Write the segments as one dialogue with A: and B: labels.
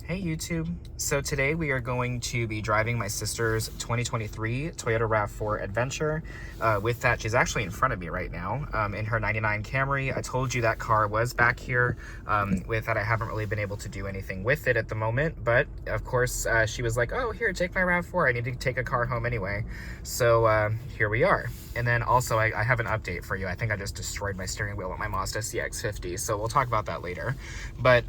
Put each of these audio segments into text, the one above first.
A: Hey YouTube. So today we are going to be driving my sister's 2023 Toyota RAV4 Adventure. With that, she's actually in front of me right now in her 99 Camry. I told you that car was back here. With that, I haven't really been able to do anything with it at the moment, but of course she was like, oh, here, take my RAV4. I need to take a car home anyway. So here we are. And then also I have an update for you. I think I just destroyed my steering wheel with my Mazda CX-50, so we'll talk about that later. But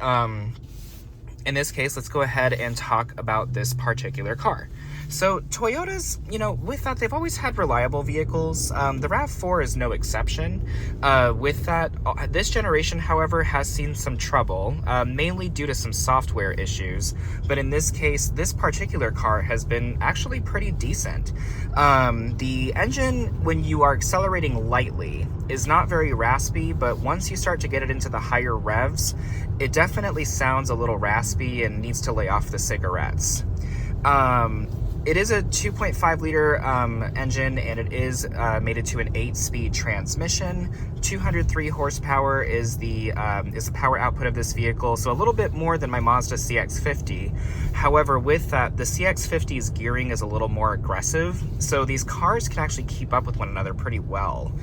A: in this case, let's go ahead and talk about this particular car. So Toyotas, with that, they've always had reliable vehicles. The RAV4 is no exception. With that, this generation, however, has seen some trouble, mainly due to some software issues. But in this case, this particular car has been actually pretty decent. The engine, when you are accelerating lightly, is not very raspy, but once you start to get it into the higher revs, it definitely sounds a little raspy and needs to lay off the cigarettes. It is a 2.5 liter engine, and it is mated to an 8-speed transmission. 203 horsepower is the power output of this vehicle, so a little bit more than my Mazda CX-50. However, with that, the CX-50's gearing is a little more aggressive, so these cars can actually keep up with one another pretty well.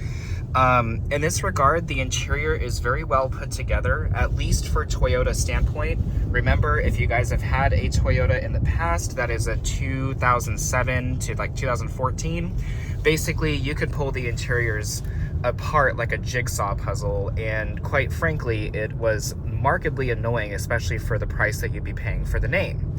A: In this regard, the interior is very well put together, at least for Toyota standpoint. Remember, if you guys have had a Toyota in the past, that is a 2007 to like 2014, basically you could pull the interiors apart like a jigsaw puzzle, and quite frankly, it was markedly annoying, especially for the price that you'd be paying for the name.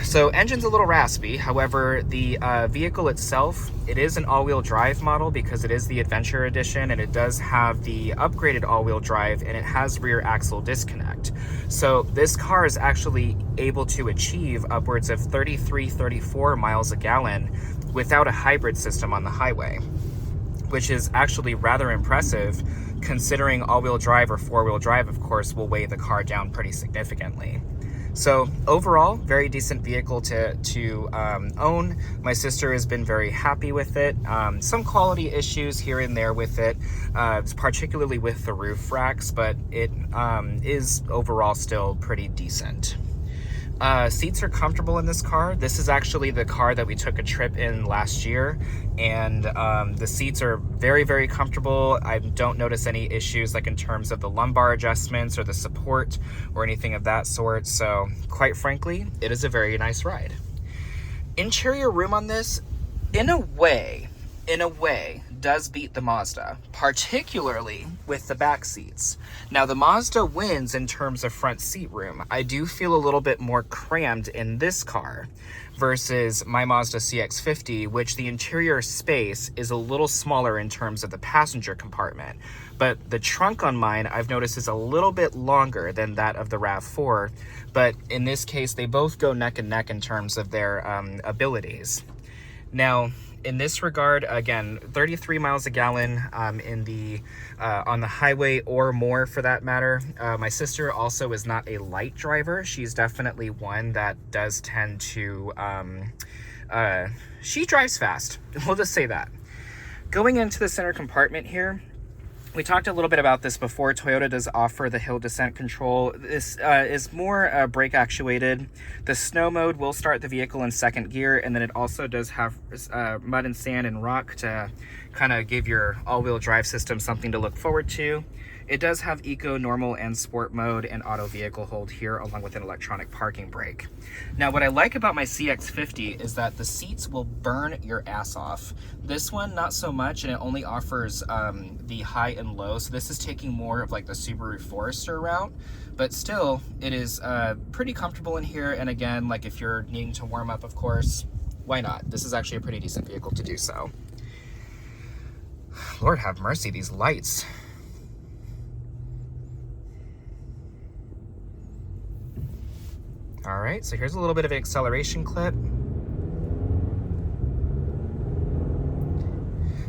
A: So engine's a little raspy. However, the vehicle itself, it is an all-wheel drive model because it is the Adventure Edition, and it does have the upgraded all-wheel drive, and it has rear axle disconnect. So this car is actually able to achieve upwards of 34 miles a gallon without a hybrid system on the highway, which is actually rather impressive considering all-wheel drive or four-wheel drive, of course, will weigh the car down pretty significantly. So overall, very decent vehicle to own. My sister has been very happy with it. Some quality issues here and there with it, particularly with the roof racks, but it is overall still pretty decent. Seats are comfortable in this car. This is actually the car that we took a trip in last year, and the seats are very, very comfortable. I don't notice any issues like in terms of the lumbar adjustments or the support or anything of that sort. So quite frankly, it is a very nice ride. Interior room on this, in a way, does beat the Mazda, particularly with the back seats. Now, the Mazda wins in terms of front seat room. I do feel a little bit more crammed in this car versus my Mazda CX-50, which the interior space is a little smaller in terms of the passenger compartment. But the trunk on mine, I've noticed, is a little bit longer than that of the RAV4. But in this case, they both go neck and neck in terms of their abilities. Now, in this regard, again, 33 miles a gallon on the highway, or more for that matter. My sister also is not a light driver. She's definitely one that does tend to, she drives fast. We'll just say that. Going into the center compartment here, we talked a little bit about this before. Toyota does offer the hill descent control. This is more brake actuated. The snow mode will start the vehicle in second gear, and then it also does have mud and sand and rock to kind of give your all-wheel drive system something to look forward to. It does have eco, normal, and sport mode and auto vehicle hold here, along with an electronic parking brake. Now, what I like about my CX-50 is that the seats will burn your ass off. This one, not so much, and it only offers the high and low, so this is taking more of like the Subaru Forester route, but still, it is pretty comfortable in here, and again, like if you're needing to warm up, of course, why not? This is actually a pretty decent vehicle to do so. Lord have mercy, these lights. All right, so here's a little bit of an acceleration clip.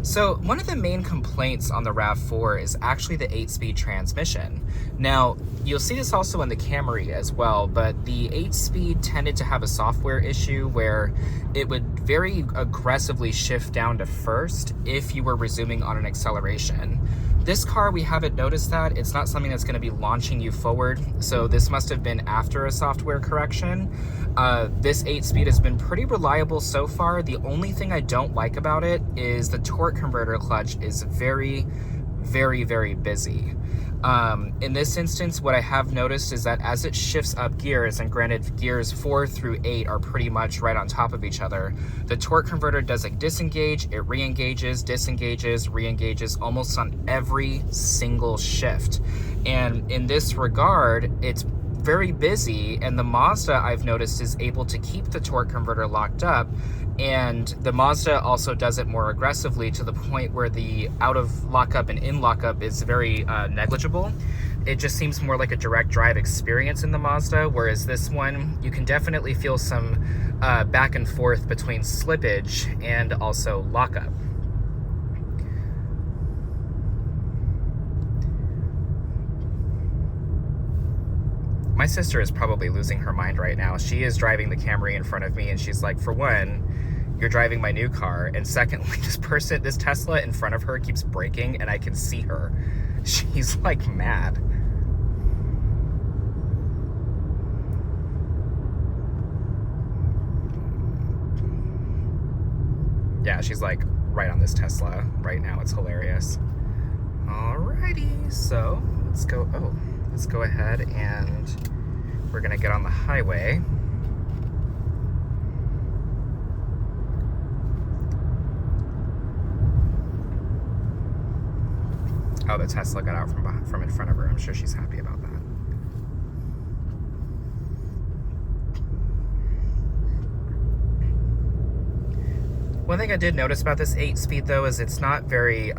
A: So one of the main complaints on the RAV4 is actually the 8-speed transmission. Now, you'll see this also in the Camry as well, but the 8-speed tended to have a software issue where it would very aggressively shift down to first if you were resuming on an acceleration. This car, we haven't noticed that. It's not something that's going to be launching you forward, so this must have been after a software correction. This 8-speed has been pretty reliable so far. The only thing I don't like about it is the torque converter clutch is very, very, very busy. In this instance, what I have noticed is that as it shifts up gears, and granted gears 4 through 8 are pretty much right on top of each other, the torque converter does a disengage, it re-engages, disengages, re-engages almost on every single shift. And in this regard, it's very busy, and the Mazda, I've noticed, is able to keep the torque converter locked up, and the Mazda also does it more aggressively to the point where the out of lockup and in lockup is very negligible. It just seems more like a direct drive experience in the Mazda, whereas this one, you can definitely feel some back and forth between slippage and also lockup. My sister is probably losing her mind right now. She is driving the Camry in front of me, and she's like, for one, you're driving my new car, and secondly, this Tesla in front of her keeps braking, and I can see her. She's like mad. Yeah, she's like right on this Tesla right now. It's hilarious. Alrighty, so let's go ahead and we're gonna get on the highway. Oh, the Tesla got out from in front of her. I'm sure she's happy about that. One thing I did notice about this 8-speed though is it's not very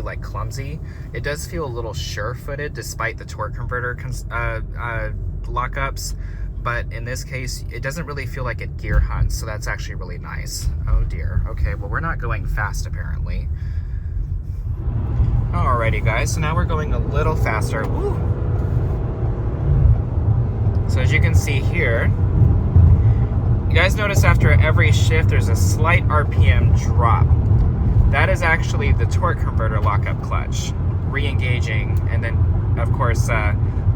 A: like clumsy. It does feel a little sure-footed despite the torque converter lockups, but in this case it doesn't really feel like it gear hunts, so that's actually really nice. Oh dear. Okay, well, we're not going fast apparently. Alrighty guys, so now we're going a little faster. Woo! So as you can see here, you guys notice after every shift there's a slight RPM drop. That is actually the torque converter lockup clutch re-engaging, and then of course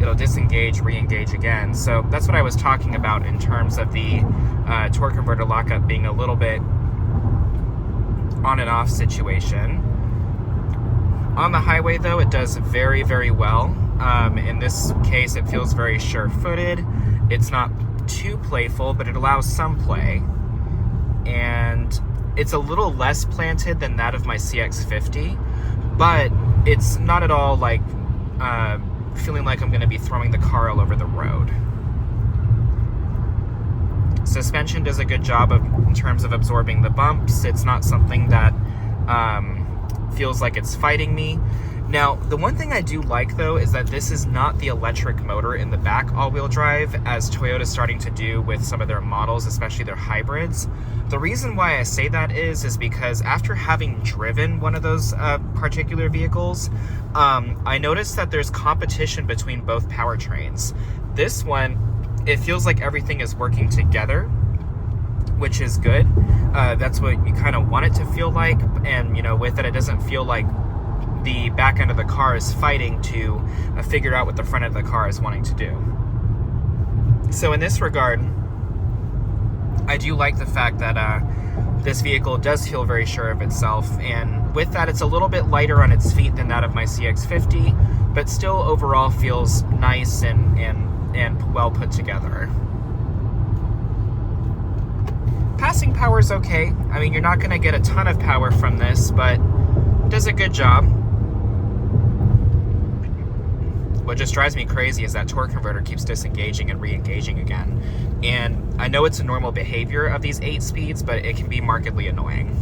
A: it'll disengage, re-engage again. So that's what I was talking about in terms of the torque converter lockup being a little bit on and off situation. On the highway though, it does very, very well. In this case, it feels very sure-footed. It's not too playful, but it allows some play, and it's a little less planted than that of my CX-50, but it's not at all like feeling like I'm going to be throwing the car all over the road. Suspension does a good job in terms of absorbing the bumps. It's not something that feels like it's fighting me. Now, the one thing I do like though is that this is not the electric motor in the back all-wheel drive as Toyota's starting to do with some of their models, especially their hybrids. The reason why I say that is because after having driven one of those particular vehicles, I noticed that there's competition between both powertrains. This one, it feels like everything is working together, which is good. That's what you kind of want it to feel like, and you know, with it, it doesn't feel like the back end of the car is fighting to figure out what the front end of the car is wanting to do. So in this regard, I do like the fact that this vehicle does feel very sure of itself, and with that, it's a little bit lighter on its feet than that of my CX-50, but still overall feels nice and well put together. Passing power is okay. I mean, you're not going to get a ton of power from this, but it does a good job. What just drives me crazy is that torque converter keeps disengaging and re-engaging again. And I know it's a normal behavior of these 8 speeds, but it can be markedly annoying.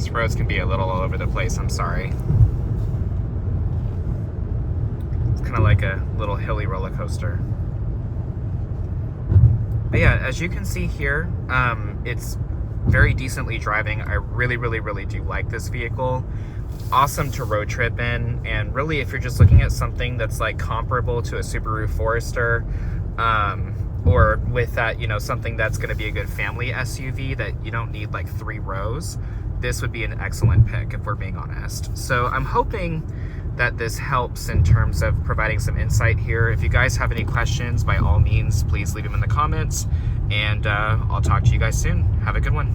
A: These roads can be a little all over the place, I'm sorry. It's kind of like a little hilly roller coaster. But yeah, as you can see here, it's very decently driving. I really do like this vehicle. Awesome to road trip in, and really if you're just looking at something that's like comparable to a Subaru Forester, or with that, you know, something that's going to be a good family SUV that you don't need like 3 rows, this would be an excellent pick if we're being honest. So I'm hoping that this helps in terms of providing some insight here. If you guys have any questions, by all means, please leave them in the comments, and I'll talk to you guys soon. Have a good one.